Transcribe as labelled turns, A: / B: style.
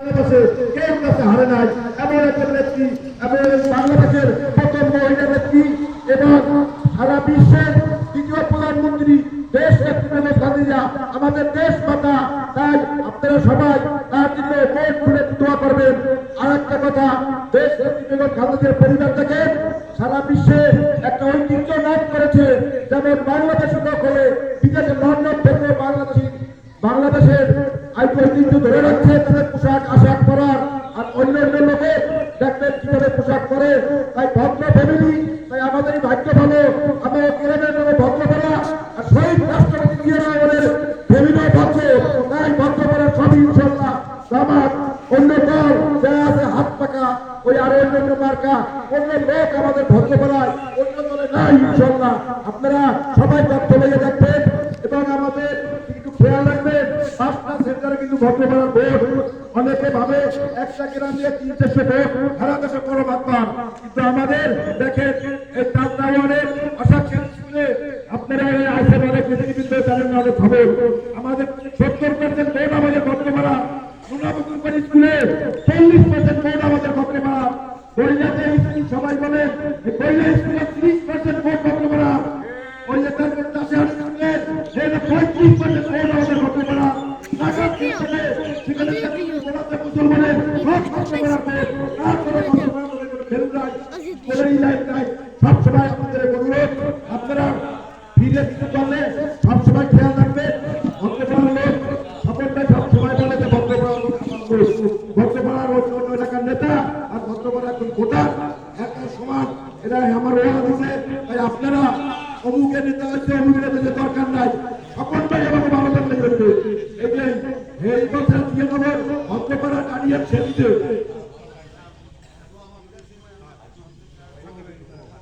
A: কেউ কাছে হারে নাই এমন একজন ব্যক্তি এবং বাংলাদেশের প্রথম মহিলা ব্যক্তি এবং সারা বিশ্বের দ্বিতীয় প্রধানমন্ত্রী দেশ নেত্রী বেগম খালেদা আমাদের দেশ মাতা। তাই আপনারা সবাই তার জন্য মন খুলে দোয়া করবেন। আর একটা কথা, দেশ নেত্রী বেগম খালেদার পরিবার থেকে সারা বিশ্বে একটা ঐতিহ্য লাভ করেছে। যেমন বাংলাদেশ দখলে বিদেশে লন্ডন থেকে বাংলাদেশের ঐতিহ্য ধরে রাখছে তাদের পোশাক আশাক পরার। আর অন্য অন্য লোকে দেখবেন কিভাবে পোশাক পরে। তাই ভদ্র ফ্যামিলি, তাই আমাদের ভাগ্য ভালো আমাদের গ্রামের নামে ভদ্র পরা। আর শহীদ রাষ্ট্রপতি জিয়া আমাদের ফ্যামিলিও ভদ্র। তাই ভদ্র পরার সবই ইনশাল্লাহ জামাত অন্য দল যা আছে হাত পাকা ওই আরো অন্য মার্কা অন্য লোক আমাদের ভদ্র পরায় অন্য দলে নাই ইনশাল্লাহ। আপনারা সবাই ভদ্র লেগে দেখবেন এবং আমাদের একটু খেয়াল রাখবেন। 5টা সেন্টারে কিন্তু ভদ্র পরার ভোট অনেকে ভাবে একটা গ্রামে 300 ভোট সারা দেশে বড় বাতবার, কিন্তু আমাদের দেখেন এই তাজদাওয়ানের আশাক স্কুলে আপনারা আইসে অনেক নেতৃবৃন্দ জানেন না অনেক খবর। আমাদের 70% ভোট আমাদের ভদ্র পরা। সোনাপুর স্কুলে 40% ভোট আমাদের ভদ্র পরা। বইলাতে স্কুল সবাই বলেন বইলা স্কুলে 30% ভোট ভদ্র পরা। ওই যে তারপর চাষে স্কুলে 35% ভোট আমাদের ভদ্র পরা। সেখানে মুসলমানের সবসময় আমাদের অনুরোধ, আপনারা ফিরে দিতে পারলে সবসময় খেয়াল রাখবেন। ভদ্রপাড়ার লোক সকলটাই সবসময় বলে যে ভদ্রপাড়ার অন্য এলাকার নেতা আর ভদ্রপাড়া এখন ভোটার একটা সমান, এরা আমার ওরা দিচ্ছে। তাই আপনারা অমুকের নেতা হচ্ছে অমুকের নেতা দরকার নাই, সকলটাই আমাকে ভালো লাগবে। এই যে এই বছর দিয়ে দেবো ভদ্রপাড়া গাড়িয়ার ছেড়ে